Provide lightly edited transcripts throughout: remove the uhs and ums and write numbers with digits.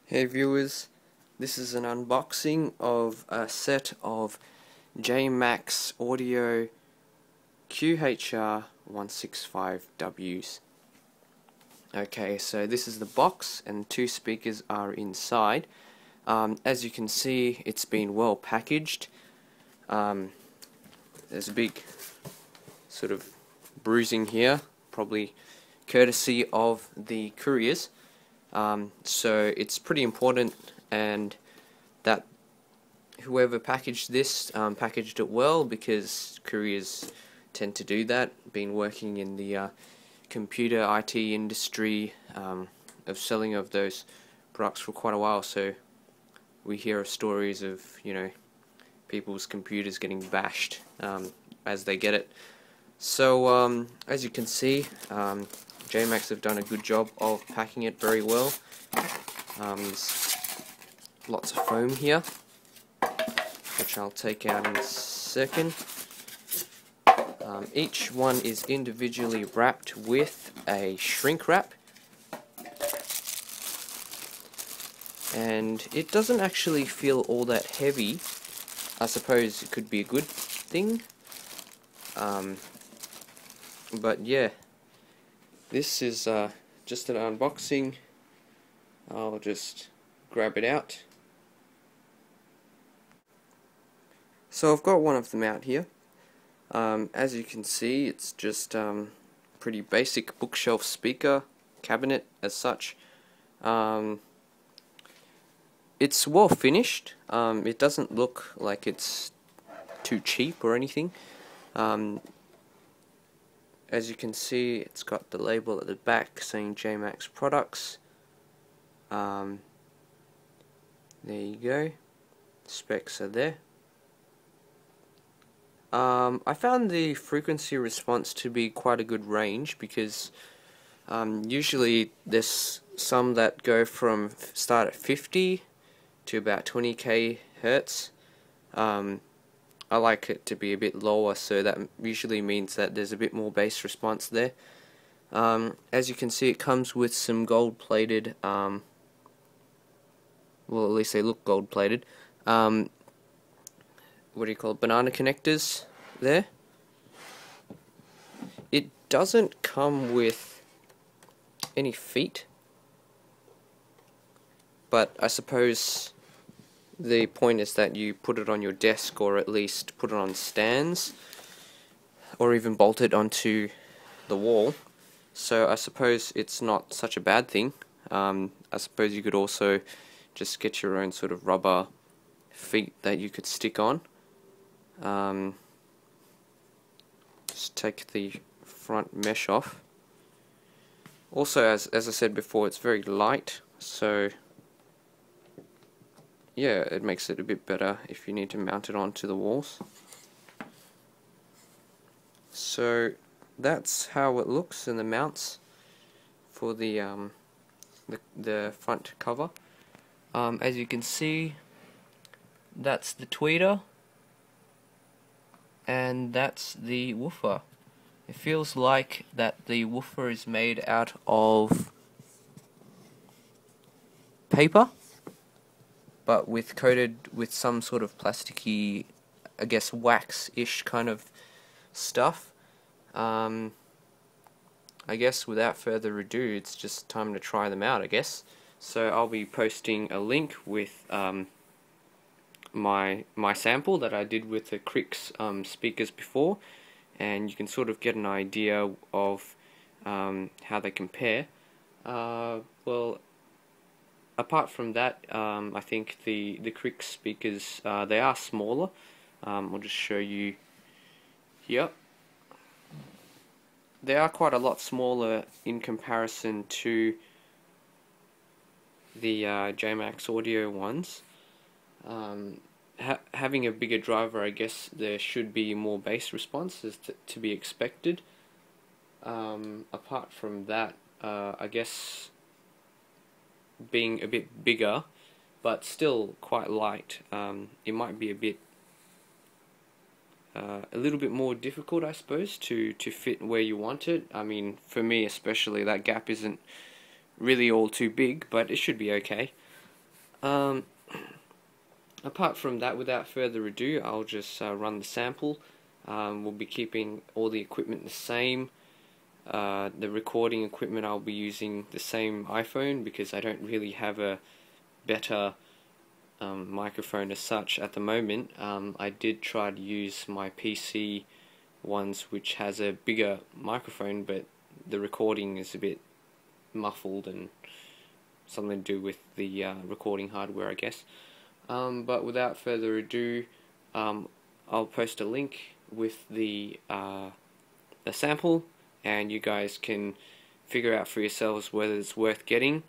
Hey viewers, this is an unboxing of a set of JMax Audio QHR-165Ws. Okay, so this is the box and two speakers are inside. As you can see, it's been well packaged. There's a big sort of bruising here, probably courtesy of the couriers. So it's pretty important, and that whoever packaged this packaged it well, because couriers tend to do that. Been working in the computer IT industry of selling of those products for quite a while, so we hear of stories of, you know, people's computers getting bashed as they get it. So as you can see, JMax have done a good job of packing it very well. There's lots of foam here, which I'll take out in a second. Each one is individually wrapped with a shrink wrap, and it doesn't actually feel all that heavy. I suppose it could be a good thing, but yeah, this is just an unboxing. I'll just grab it out. So I've got one of them out here. As you can see, it's just pretty basic bookshelf speaker cabinet as such. It's well finished. It doesn't look like it's too cheap or anything. As you can see, it's got the label at the back saying JMax Products. There you go. Specs are there. I found the frequency response to be quite a good range, because usually there's some that go from start at 50 to about 20k hertz. I like it to be a bit lower, so that usually means that there's a bit more bass response there. As you can see, it comes with some gold-plated, well, at least they look gold-plated, what do you call it, banana connectors there. It doesn't come with any feet, but I suppose the point is that you put it on your desk, or at least put it on stands, or even bolt it onto the wall. So I suppose it's not such a bad thing. I suppose you could also just get your own sort of rubber feet that you could stick on. Just take the front mesh off. Also, as I said before, it's very light, so yeah, it makes it a bit better if you need to mount it onto the walls. So that's how it looks in the mounts for the front cover. As you can see, that's the tweeter, and that's the woofer. It feels like that the woofer is made out of paper, but coated with some sort of plasticky, I guess, wax-ish kind of stuff. I guess without further ado, it's just time to try them out, I guess. So I'll be posting a link with my sample that I did with the Krix speakers before, and you can sort of get an idea of how they compare. Well, apart from that, I think the Krix speakers, they are smaller. I'll just show you here. They are quite a lot smaller in comparison to the JMax Audio ones. Having a bigger driver, I guess there should be more bass response, as to be expected. Apart from that, I guess being a bit bigger but still quite light, it might be a little bit more difficult, I suppose, to fit where you want it. I mean, for me especially, that gap isn't really all too big, but it should be okay. Um, Apart from that, without further ado, I'll just run the sample. We'll be keeping all the equipment the same. The recording equipment, I'll be using the same iPhone because I don't really have a better microphone as such at the moment. I did try to use my PC ones, which has a bigger microphone, but the recording is a bit muffled and something to do with the recording hardware, I guess. But without further ado, I'll post a link with the sample, and you guys can figure out for yourselves whether it's worth getting.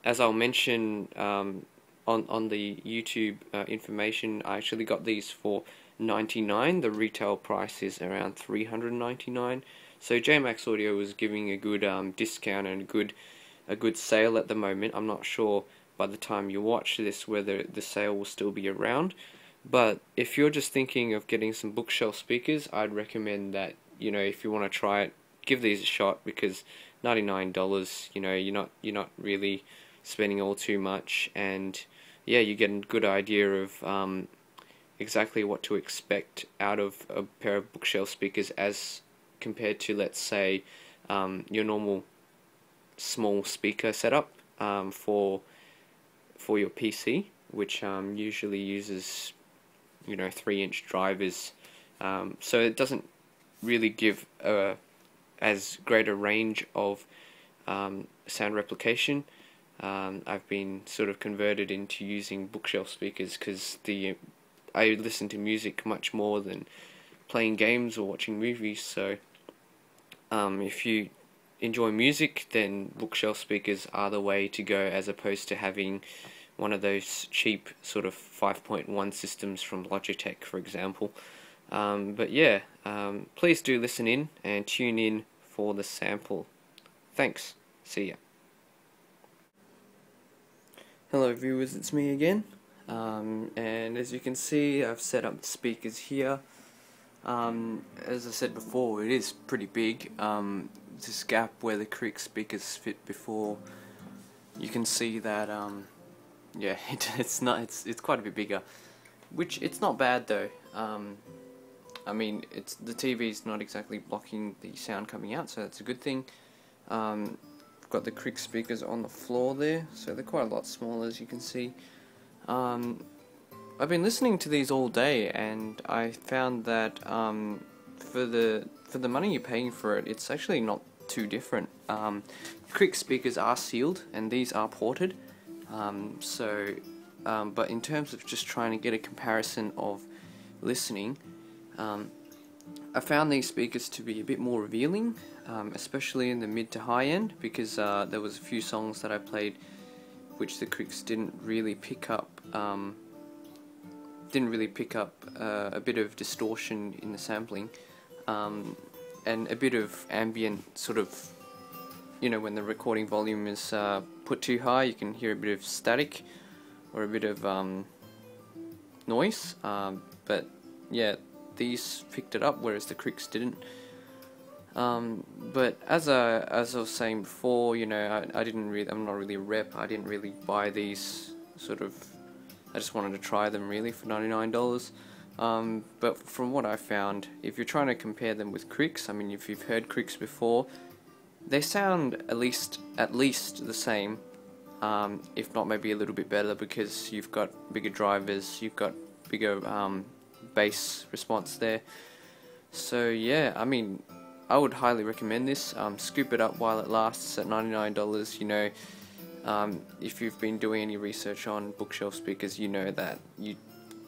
As I'll mention on the YouTube information, I actually got these for $99. The retail price is around $399. So JMax Audio was giving a good discount and a good sale at the moment. I'm not sure by the time you watch this whether the sale will still be around, but if you're just thinking of getting some bookshelf speakers, I'd recommend that, you know, if you want to try it, give these a shot, because $99, you know, you're not really spending all too much, and yeah, you get a good idea of exactly what to expect out of a pair of bookshelf speakers as compared to, let's say, your normal small speaker setup for your PC, which usually uses, you know, 3-inch drivers, so it doesn't really give as great a range of sound replication. I've been sort of converted into using bookshelf speakers because I listen to music much more than playing games or watching movies, so if you enjoy music, then bookshelf speakers are the way to go, as opposed to having one of those cheap sort of 5.1 systems from Logitech, for example. But yeah, please do listen in and tune in for the sample. Thanks. See ya. Hello viewers, it's me again. And as you can see, I've set up the speakers here. As I said before, it is pretty big. This gap where the Krix speakers fit before, you can see that yeah, it's quite a bit bigger, which it's not bad though. I mean, the TV's not exactly blocking the sound coming out, so that's a good thing. I've got the Krix speakers on the floor there, so they're quite a lot smaller, as you can see. I've been listening to these all day, and I found that for the money you're paying for it, it's actually not too different. Krix speakers are sealed, and these are ported. But in terms of just trying to get a comparison of listening, I found these speakers to be a bit more revealing, especially in the mid to high end, because there was a few songs that I played which the Krix didn't really pick up a bit of distortion in the sampling, and a bit of ambient sort of, you know, when the recording volume is put too high, you can hear a bit of static or a bit of noise, but yeah, these picked it up, whereas the Krix didn't. But as I was saying before, you know, I'm not really a rep. I didn't really buy these sort of. I just wanted to try them really for $99. But from what I found, if you're trying to compare them with Krix, I mean, if you've heard Krix before, they sound at least the same, if not maybe a little bit better, because you've got bigger drivers, you've got bigger bass response there. So yeah, I mean, I would highly recommend this. Scoop it up while it lasts at $99. You know, if you've been doing any research on bookshelf speakers, you know that you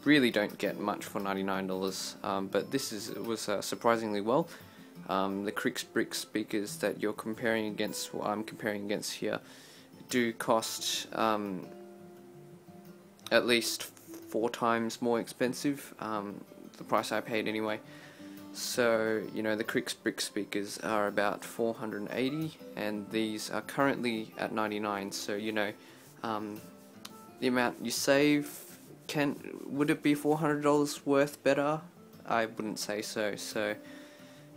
really don't get much for $99. But this was surprisingly well. The Krix Brix speakers that you're comparing against, what I'm comparing against here, do cost at least 4 times more expensive, the price I paid anyway. So, you know, the Krix Brix speakers are about $480, and these are currently at $99. So, you know, the amount you save, would it be $400 worth better? I wouldn't say so. So,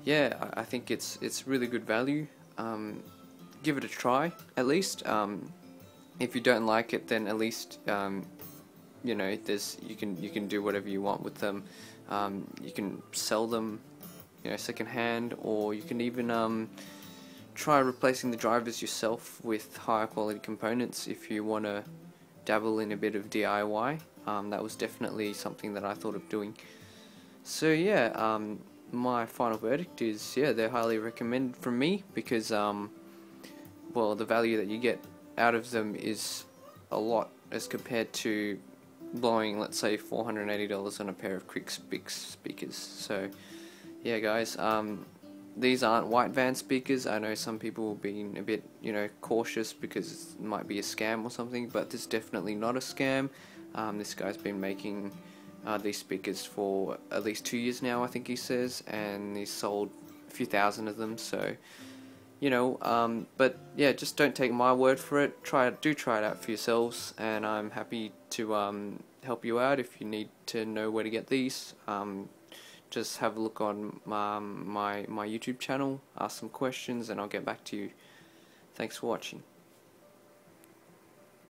yeah, I think it's really good value. Give it a try, at least. if you don't like it, then at least you know, you can do whatever you want with them. You can sell them, you know, second hand, or you can even try replacing the drivers yourself with higher quality components if you want to dabble in a bit of DIY. That was definitely something that I thought of doing. So yeah, my final verdict is, yeah, they're highly recommended from me because well, the value that you get out of them is a lot as compared to blowing, let's say, $480 on a pair of Krix Brix speakers. So yeah guys, these aren't white van speakers. I know some people will be a bit, you know, cautious because it might be a scam or something, but this is definitely not a scam. This guy's been making these speakers for at least 2 years now, I think he says, and he's sold a few thousand of them. So, you know, but yeah, just don't take my word for it. Do try it out for yourselves, and I'm happy to help you out if you need to know where to get these. Just have a look on my YouTube channel, ask some questions, and I'll get back to you. Thanks for watching.